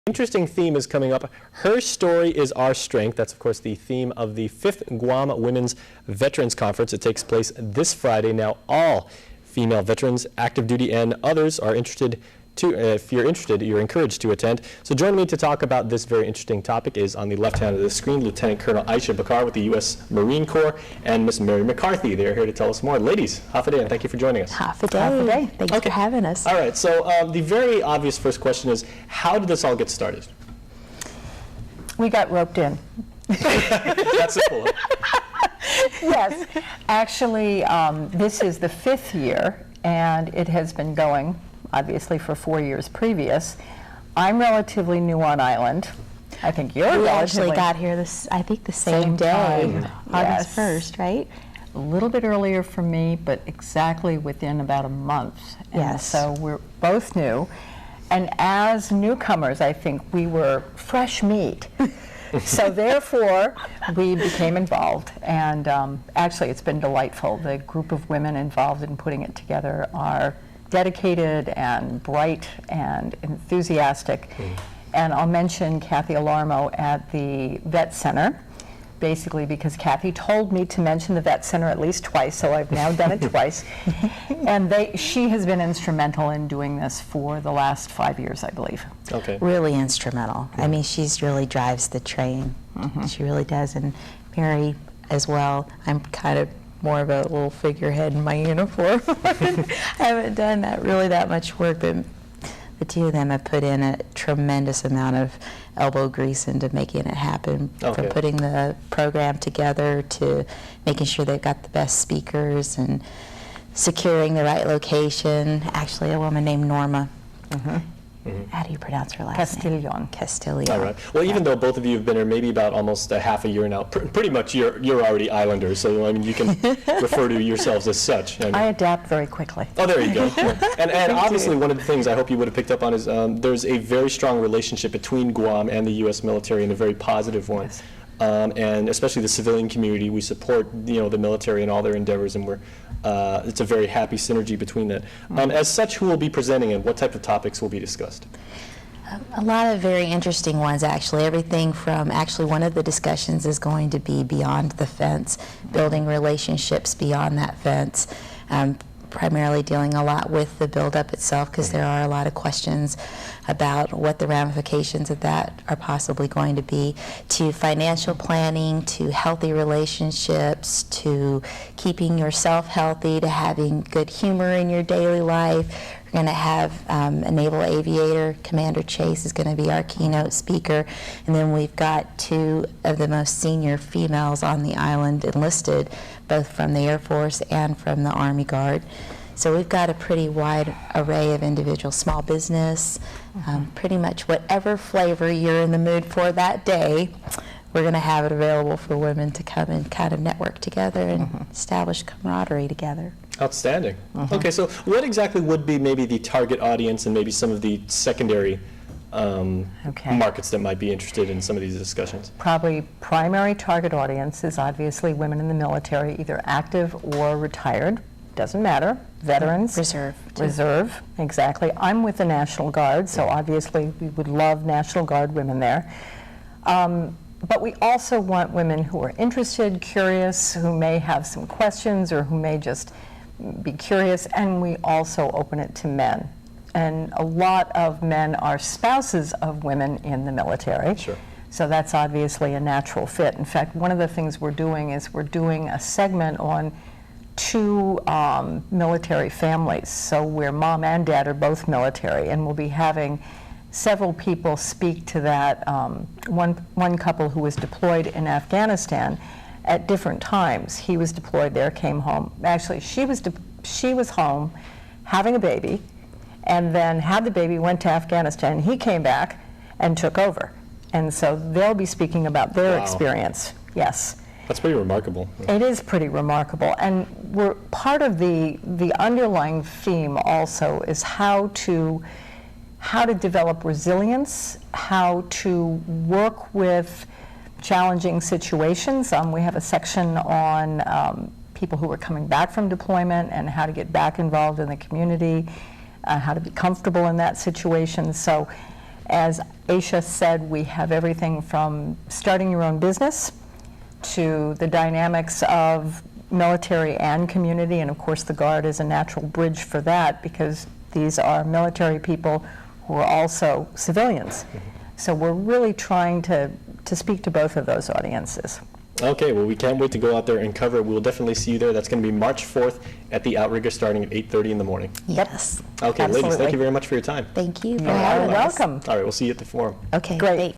Interesting theme is coming up. Her story is our strength. That's, of course, the theme of the 5th Guam Women's Veterans Conference. It takes place this Friday. Now, all female veterans, active duty, and others are interested to, if you're interested, you're encouraged to attend. So joining me to talk about this very interesting topic is, on the left hand of the screen, Lieutenant Colonel Aisha Bakkar with the U.S. Marine Corps and Miss Mary McCarthy. They're here to tell us more. Ladies, half a day, and thank you for joining us. Half a day. Thanks for having us. All right, so the very obvious first question is, how did this all get started? We got roped in. That's simple. Yes. Actually, this is the 5th year, and it has been going, obviously, for 4 years previous. I'm relatively new on island. I think you're We relatively... actually got here, I think, the same day, August Yes. 1st, right? A little bit earlier for me, but exactly within about a month. And Yes. so we're both new. And as newcomers, I think we were fresh meat. So therefore, we became involved. And actually, it's been delightful. The group of women involved in putting it together are dedicated and bright and enthusiastic. And I'll mention Kathy Alarmo at the Vet Center, basically because Kathy told me to mention the Vet Center at least twice, so I've now done it twice. And she has been instrumental in doing this for the last 5 years, I believe. Okay. Really instrumental. I mean, she's really drives the train. She really does. And Mary as well. I'm kind of more of a little figurehead in my uniform. I haven't done that much work, but the two of them have put in a tremendous amount of elbow grease into making it happen, from putting the program together to making sure they've got the best speakers and securing the right location. Actually, a woman named Norma. How do you pronounce her last name? Castillon. All right. Well, even though both of you have been here maybe about almost a half a year now, pretty much you're already islanders, so I mean you can refer to yourselves as such. I adapt very quickly. Oh, there you go. And obviously one of the things I hope you would have picked up on is there's a very strong relationship between Guam and the U.S. military, and a very positive one. Yes. And especially the civilian community, we support the military in all their endeavors, and it's a very happy synergy between that. As such, who will be presenting and what type of topics will be discussed? A lot of very interesting ones, actually. Everything from, actually, one of the discussions is going to be beyond the fence, building relationships beyond that fence. Primarily dealing a lot with the buildup itself, because there are a lot of questions about what the ramifications of that are possibly going to be, to financial planning, to healthy relationships, to keeping yourself healthy, to having good humor in your daily life. We're going to have a naval aviator, Commander Chase, is going to be our keynote speaker, and then we've got 2 of the most senior females on the island enlisted, both from the Air Force and from the Army Guard. So we've got a pretty wide array of individuals, small business, pretty much whatever flavor you're in the mood for that day. We're going to have it available for women to come and kind of network together and establish camaraderie together. Outstanding. Okay, so what exactly would be maybe the target audience and maybe some of the secondary markets that might be interested in some of these discussions? Probably primary target audience is obviously women in the military, either active or retired. Doesn't matter. Veterans. Reserve, exactly. I'm with the National Guard, so obviously we would love National Guard women there. But we also want women who are interested, curious, who may have some questions or who may just be curious, and we also open it to men. And a lot of men are spouses of women in the military. Sure. So that's obviously a natural fit. In fact, one of the things we're doing is we're doing a segment on 2 military families. So where mom and dad are both military, and we'll be having several people speak to that. One couple who was deployed in Afghanistan at different times. He was deployed there, came home. Actually, she was home having a baby, and then had the baby, went to Afghanistan. He came back and took over. And so they'll be speaking about their experience. Yes. That's pretty remarkable. It is pretty remarkable. And we're part of the underlying theme also is how to develop resilience, how to work with challenging situations. We have a section on people who are coming back from deployment and how to get back involved in the community, how to be comfortable in that situation. So As Aisha said, we have everything from starting your own business to the dynamics of military and community, and of course the Guard is a natural bridge for that because these are military people who are also civilians. So we're really trying to speak to both of those audiences. Okay, well, we can't wait to go out there and cover it. We'll definitely see you there. That's going to be March 4th at the Outrigger starting at 8:30 in the morning. Yes. Okay, ladies, Absolutely. thank you very much for your time. Thank you for You're having us. welcome. All right, we'll see you at the forum. Okay, Great. great.